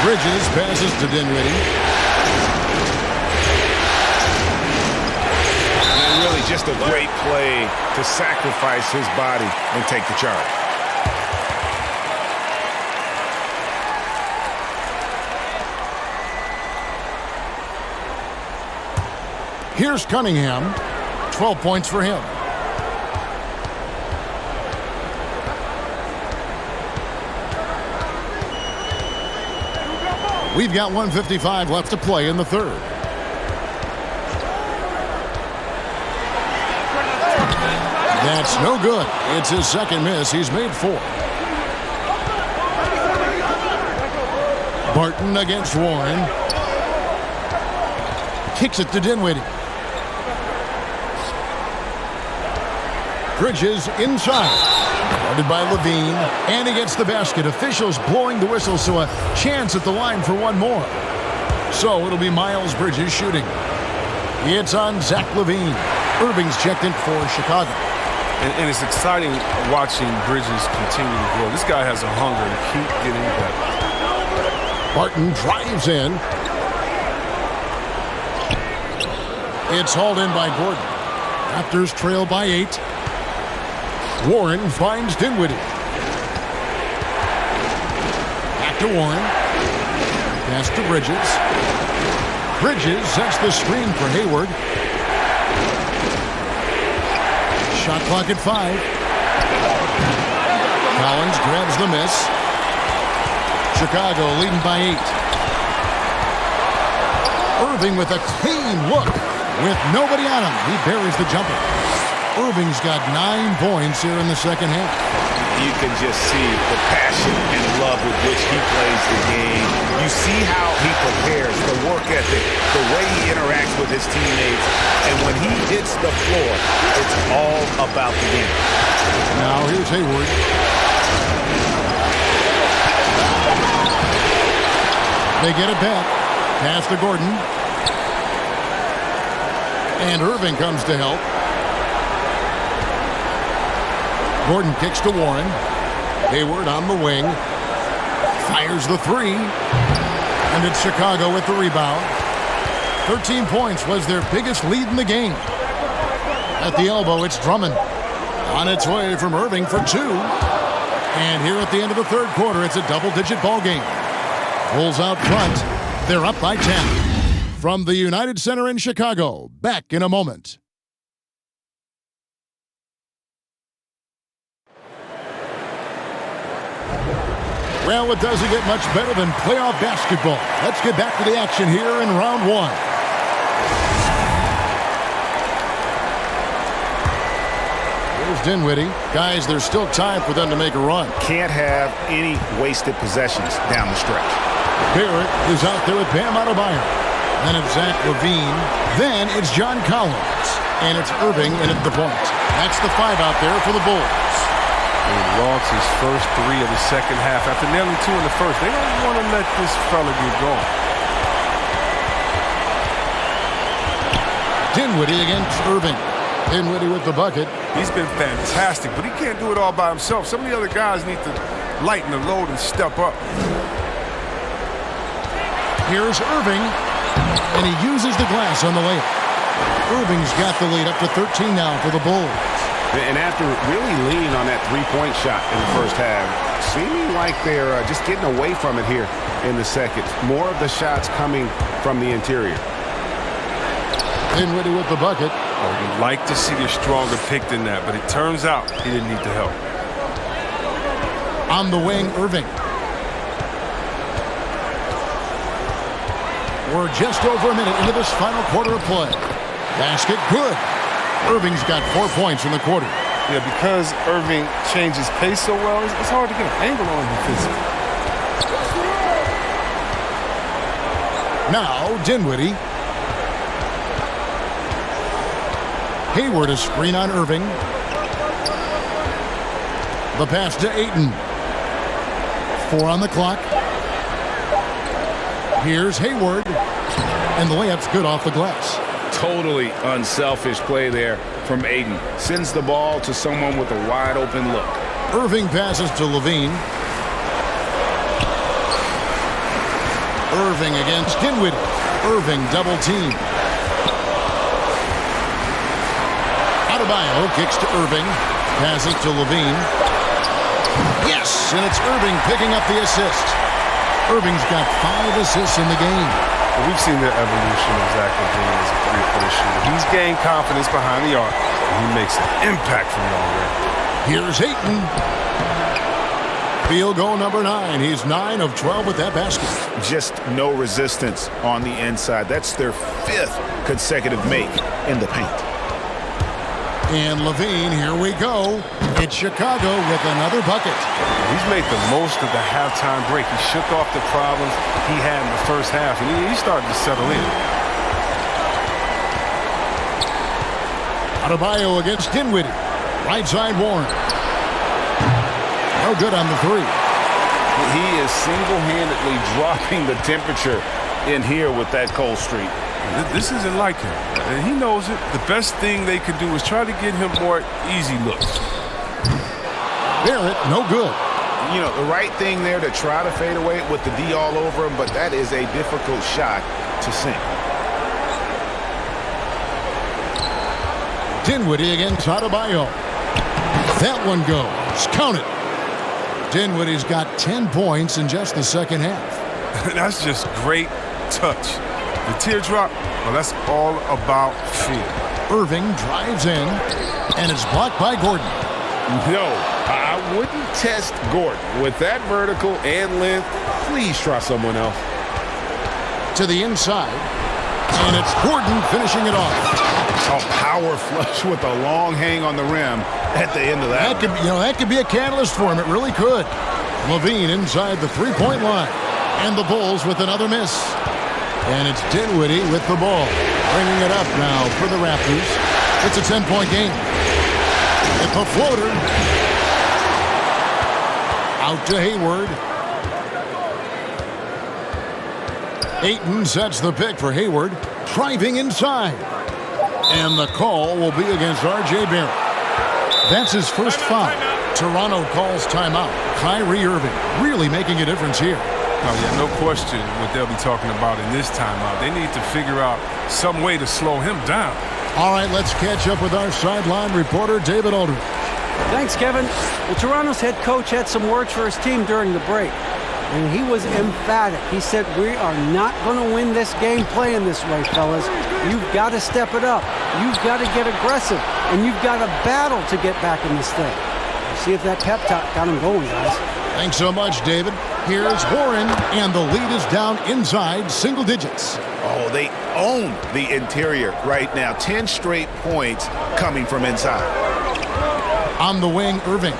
Bridges passes to Dinwiddie. And really just a great play to sacrifice his body and take the charge. Here's Cunningham. 12 points for him. We've got 1:55 left to play in the third. That's no good. It's his second miss. He's made 4. Barton against Warren. Kicks it to Dinwiddie. Bridges inside. Guarded by Levine, and he gets the basket. Officials blowing the whistle, so a chance at the line for one more. So it'll be Miles Bridges shooting. It's on Zach LaVine. Irving's checked in for Chicago. And it's exciting watching Bridges continue to grow. This guy has a hunger to keep getting better. Barton drives in. It's hauled in by Gordon. Raptors trail by 8. Warren finds Dinwiddie. Back to Warren. Pass to Bridges. Bridges sets the screen for Hayward. Shot clock at 5. Collins grabs the miss. Chicago leading by 8. Irving with a clean look. With nobody on him, he buries the jumper. Irving's got 9 points here in the second half. You can just see the passion and love with which he plays the game. You see how he prepares, the work ethic, the way he interacts with his teammates. And when he hits the floor, it's all about the game. Now here's Hayward. They get it back. Pass to Gordon. And Irving comes to help. Gordon kicks to Warren. Hayward on the wing. Fires the 3. And it's Chicago with the rebound. 13 points was their biggest lead in the game. At the elbow, it's Drummond. On its way from Irving for 2. And here at the end of the third quarter, it's a double-digit ball game. Bulls out front. They're up by 10. From the United Center in Chicago, back in a moment. Well, it doesn't get much better than playoff basketball. Let's get back to the action here in round 1. Here's Dinwiddie. Guys, there's still time for them to make a run. Can't have any wasted possessions down the stretch. Barrett is out there with Bam Adebayo. Then it's Zach LaVine. Then it's John Collins. And it's Irving in at the point. That's the 5 out there for the Bulls. He lost his first 3 of the second half after nailing 2 in the first. They don't want to let this fella get going. Dinwiddie against Irving. Dinwiddie with the bucket. He's been fantastic, but he can't do it all by himself. Some of the other guys need to lighten the load and step up. Here's Irving. And he uses the glass on the layup. Irving's got the lead up to 13 now for the Bulls. And after really leaning on that 3-point shot in the first half, seeming like they're just getting away from it here in the second. More of the shots coming from the interior. Dinwiddie with the bucket. Oh, you'd like to see a stronger pick than that, but it turns out he didn't need the help. On the wing, Irving. We're just over a minute into this final quarter of play. Basket good. Irving's got 4 points in the quarter. Yeah, because Irving changes pace so well, it's hard to get an angle on him physically. Now, Dinwiddie. Hayward a screen on Irving. The pass to Ayton. 4 on the clock. Here's Hayward. And the layup's good off the glass. Totally unselfish play there from Ayton. Sends the ball to someone with a wide open look. Irving passes to LaVine. Irving against Dinwiddie. Irving double team. Adebayo kicks to Irving. Passes to LaVine. Yes, and it's Irving picking up the assist. Irving's got 5 assists in the game. We've seen the evolution of Zach LaVine as a three-point shooter. He's gained confidence behind the arc, and he makes an impact from long range. Here's Ayton. Field goal number 9. He's 9 of 12 with that basket. Just no resistance on the inside. That's their 5th consecutive make in the paint. And LaVine, here we go. It's Chicago with another bucket. He's made the most of the halftime break. He shook off the problems he had in the first half, and he started to settle in. Adebayo against Dinwiddie. Right side Warren. No good on the 3. He is single-handedly dropping the temperature in here with that cold streak. This isn't like him. And he knows it. The best thing they could do is try to get him more easy looks. Barrett, no good. You know, the right thing there to try to fade away with the D all over him, but that is a difficult shot to sink. Dinwiddie against Adebayo. That one goes. Count it. Dinwiddie's got 10 points in just the second half. That's just great touch. The teardrop, well, that's all about feel. Irving drives in, and it's blocked by Gordon. No, I wouldn't test Gordon. With that vertical and length, please try someone else. To the inside, and it's Gordon finishing it off. A power flush with a long hang on the rim at the end of that. That could be a catalyst for him. It really could. Levine inside the three-point line. And the Bulls with another miss. And it's Dinwiddie with the ball. Bringing it up now for the Raptors. It's a 10-point game. It's a floater. Out to Hayward. Ayton sets the pick for Hayward. Driving inside. And the call will be against R.J. Barrett. That's his first foul. Toronto calls timeout. Kyrie Irving really making a difference here. Oh, yeah, no question what they'll be talking about in this timeout. They need to figure out some way to slow him down. All right, let's catch up with our sideline reporter, David Aldridge. Thanks, Kevin. Well, Toronto's head coach had some words for his team during the break, and he was emphatic. He said, we are not going to win this game playing this way, fellas. You've got to step it up. You've got to get aggressive, and you've got to battle to get back in this thing. See if that pep talk got him going, guys. Thanks so much, David. Here's Warren, and the lead is down inside single digits. Oh, they own the interior right now. 10 straight points coming from inside. On the wing, Irving.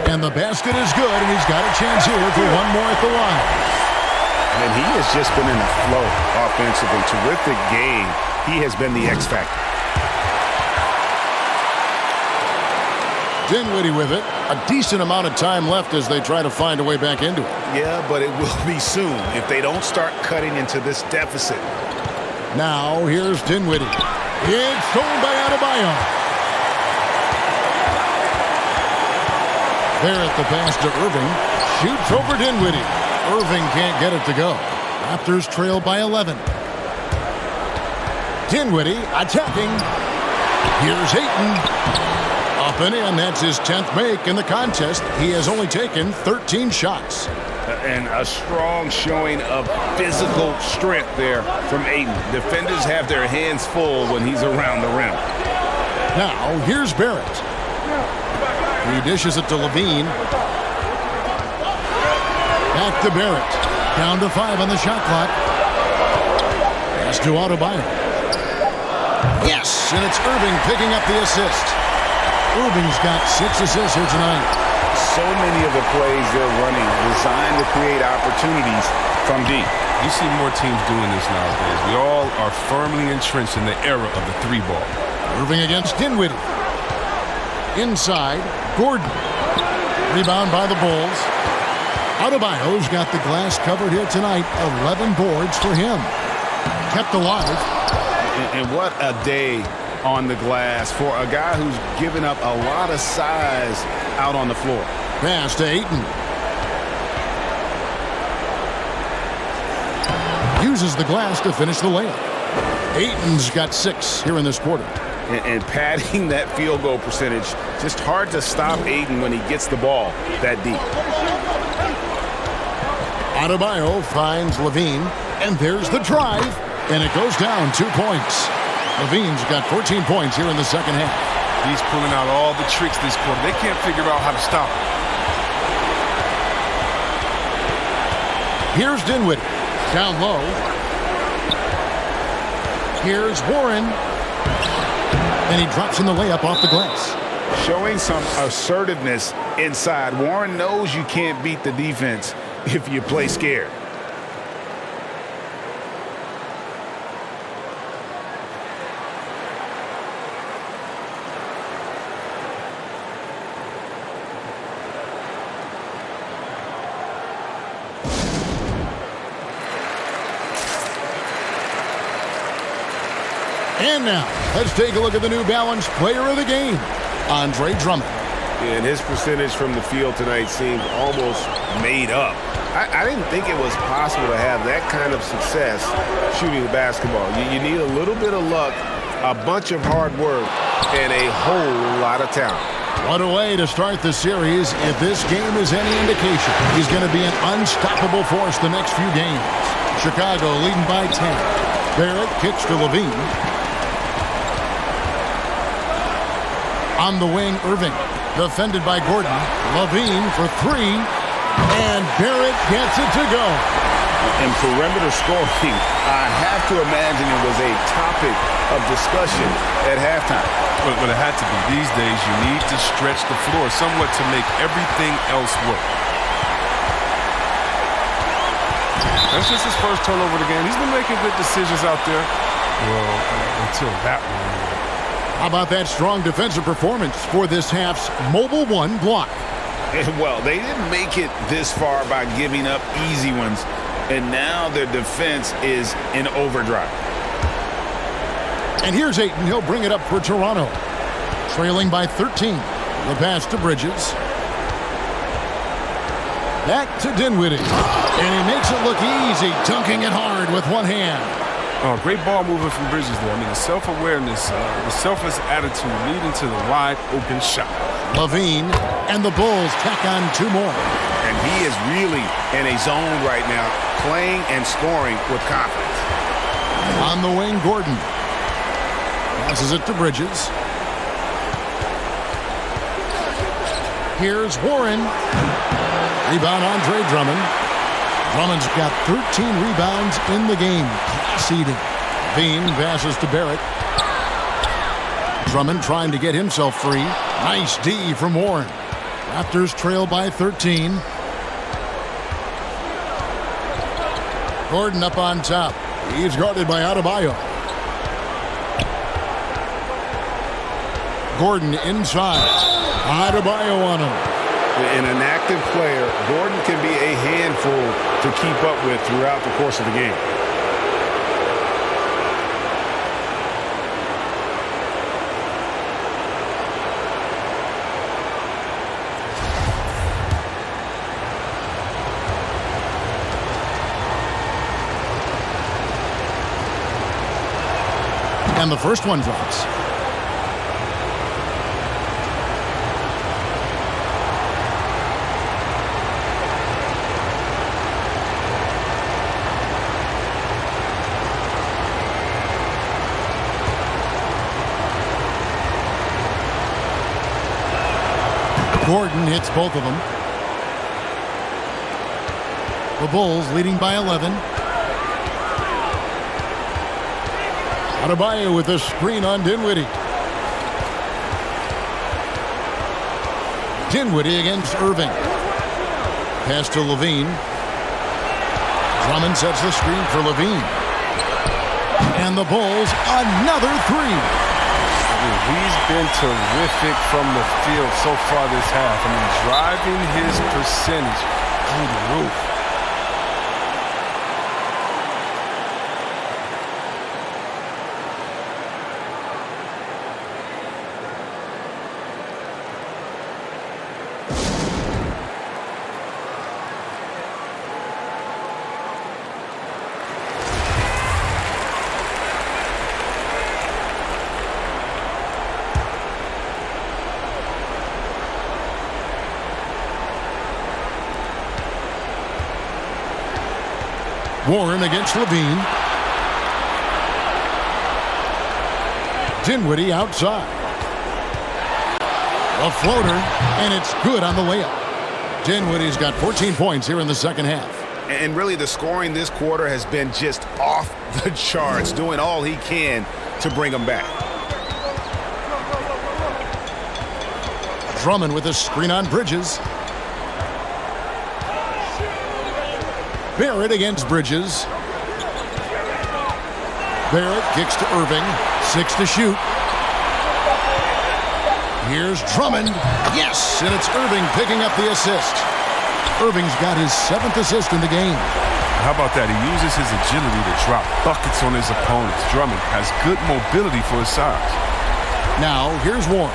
And the basket is good, and he's got a chance here for one more at the line. And he has just been in a flow offensively. Terrific game. He has been the X factor. Dinwiddie with it. A decent amount of time left as they try to find a way back into it. Yeah, but it will be soon if they don't start cutting into this deficit. Now, here's Dinwiddie. It's stolen by Adebayo. Barrett the pass to Irving. Shoots over Dinwiddie. Irving can't get it to go. Raptors trail by 11. Dinwiddie attacking. Here's Ayton. Up and in. That's his 10th make in the contest. He has only taken 13 shots. And a strong showing of physical strength there from Ayton. Defenders have their hands full when he's around the rim. Now, here's Barrett. He dishes it to Levine. Back to Barrett. Down to 5 on the shot clock. Pass to Adebayo. Yes, and it's Irving picking up the assist. Irving's got 6 assists here tonight. So many of the plays they're running designed to create opportunities from deep. You see more teams doing this nowadays. We all are firmly entrenched in the era of the 3-ball. Irving against Dinwiddie. Inside, Gordon. Rebound by the Bulls. Adebayo's got the glass covered here tonight. 11 boards for him. Kept alive. And what a day on the glass for a guy who's given up a lot of size out on the floor. Pass to Ayton. Uses the glass to finish the layup. Ayton's got 6 here in this quarter. And padding that field goal percentage, just hard to stop Ayton when he gets the ball that deep. Adebayo finds Levine, and there's the drive, and it goes down 2 points. Levine's got 14 points here in the second half. He's pulling out all the tricks this quarter. They can't figure out how to stop him. Here's Dinwiddie. Down low. Here's Warren. And he drops in the layup off the glass. Showing some assertiveness inside. Warren knows you can't beat the defense if you play scared. And now, let's take a look at the New Balance Player of the Game, Andre Drummond. And his percentage from the field tonight seemed almost made up. I didn't think it was possible to have that kind of success shooting the basketball. You need a little bit of luck, a bunch of hard work, and a whole lot of talent. What a way to start the series. If this game is any indication, he's going to be an unstoppable force the next few games. Chicago leading by 10. Barrett kicks to Levine. On the wing, Irving. Defended by Gordon. Levine for three. And Barrett gets it to go. And perimeter scoring, I have to imagine it was a topic of discussion at halftime. But it had to be. These days, you need to stretch the floor somewhat to make everything else work. That's just his first turnover of the game. He's been making good decisions out there. Well, until that one. How about that strong defensive performance for this half's Mobile One block? Well, they didn't make it this far by giving up easy ones, and now their defense is in overdrive. And here's Ayton. He'll bring it up for Toronto. Trailing by 13. The pass to Bridges. Back to Dinwiddie. And he makes it look easy, dunking it hard with one hand. Oh, great ball movement from Bridges there. I mean, the self-awareness, the selfless attitude leading to the wide-open shot. Levine and the Bulls tack on two more. And he is really in a zone right now, playing and scoring with confidence. On the wing, Gordon. Passes it to Bridges. Here's Warren. Rebound, Andre Drummond. Drummond's got 13 rebounds in the game. Seeding. Bean passes to Barrett. Drummond trying to get himself free. Nice D from Warren. Raptors trail by 13. Gordon up on top. He's guarded by Adebayo. Gordon inside. Adebayo on him. In an active player, Gordon can be a handful to keep up with throughout the course of the game. And the first one drops. Gordon hits both of them. The Bulls leading by 11. Adebayo with a screen on Dinwiddie. Dinwiddie against Irving. Pass to Levine. Drummond sets the screen for Levine. And the Bulls, another three. He's been terrific from the field so far this half. I mean, driving his percentage through the roof. Warren against Levine. Dinwiddie outside. A floater, and it's good on the layup. Dinwiddie's got 14 points here in the second half. And really the scoring this quarter has been just off the charts, doing all he can to bring them back. Drummond with a screen on Bridges. Barrett against Bridges. Barrett kicks to Irving. 6 to shoot. Here's Drummond. Yes, and it's Irving picking up the assist. Irving's got his 7th assist in the game. How about that? He uses his agility to drop buckets on his opponents. Drummond has good mobility for his size. Now, here's Warren.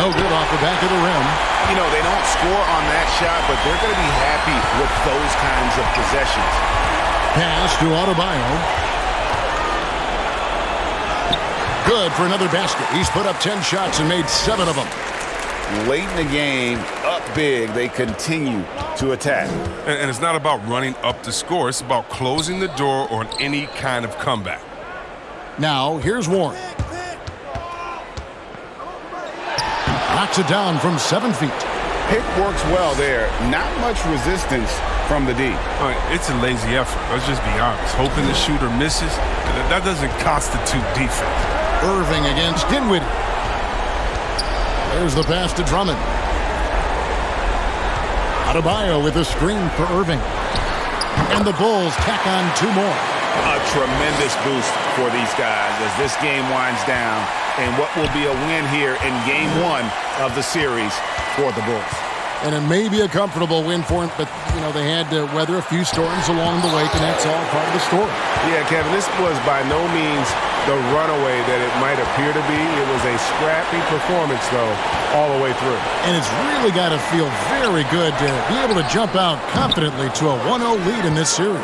No good off the back of the rim. You know, they don't score on that shot, but they're going to be happy with those kinds of possessions. Pass to Adebayo. Good for another basket. He's put up 10 shots and made 7 of them. Late in the game, up big, they continue to attack. And it's not about running up the score. It's about closing the door on any kind of comeback. Now, here's Warren. Knocks it down from 7 feet. Pick works well there. Not much resistance from the D. It's a lazy effort. Let's just be honest. Hoping the shooter misses, that doesn't constitute defense. Irving against Dinwiddie. There's the pass to Drummond. Adebayo with a screen for Irving. And the Bulls tack on 2 more. A tremendous boost for these guys as this game winds down and what will be a win here in Game 1 of the series for the Bulls. And it may be a comfortable win for them, but, you know, they had to weather a few storms along the way, and that's all part of the story. Yeah, Kevin, this was by no means the runaway that it might appear to be. It was a scrappy performance, though, all the way through. And it's really got to feel very good to be able to jump out confidently to a 1-0 lead in this series.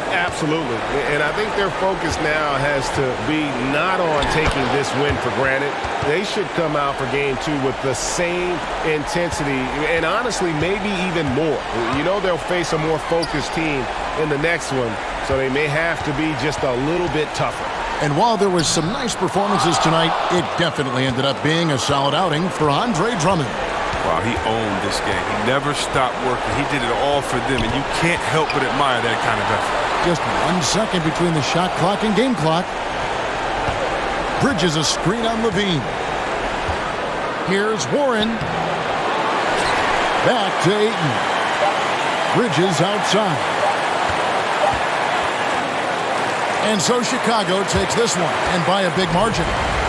Absolutely. And I think their focus now has to be not on taking this win for granted. They should come out for Game 2 with the same intensity and honestly maybe even more. You know they'll face a more focused team in the next one, so they may have to be just a little bit tougher. And while there was some nice performances tonight, it definitely ended up being a solid outing for Andre Drummond. Wow, he owned this game. He never stopped working. He did it all for them, and you can't help but admire that kind of effort. Just 1 second between the shot clock and game clock. Bridges a screen on Levine. Here's Warren. Back to Ayton. Bridges outside. And so Chicago takes this one, and by a big margin.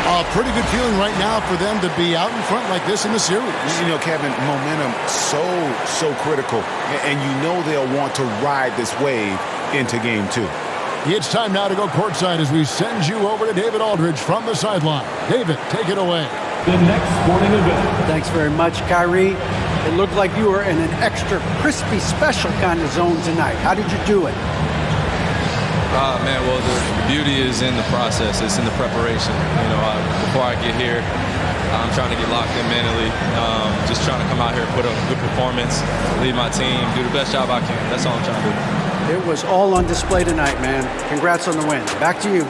A pretty good feeling right now for them to be out in front like this in the series. You know, Kevin, momentum so critical, and you know they'll want to ride this wave into Game 2. It's time now to go courtside as we send you over to David Aldridge from the sideline. David, take it away. The next sporting event. Thanks very much, Kyrie. It looked like you were in an extra crispy special kind of zone tonight. How did you do it? Man, well, the beauty is in the process. It's in the preparation. You know, before I get here, I'm trying to get locked in mentally. Just trying to come out here, put up a good performance, lead my team, do the best job I can. That's all I'm trying to do. It was all on display tonight, man. Congrats on the win. Back to you.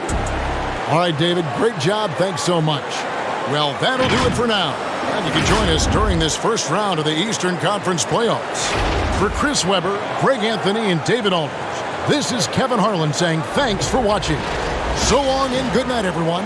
All right, David, great job. Thanks so much. Well, that'll do it for now. And you can join us during this first round of the Eastern Conference playoffs. For Chris Webber, Greg Anthony, and David Aldridge, this is Kevin Harlan saying thanks for watching. So long and good night, everyone.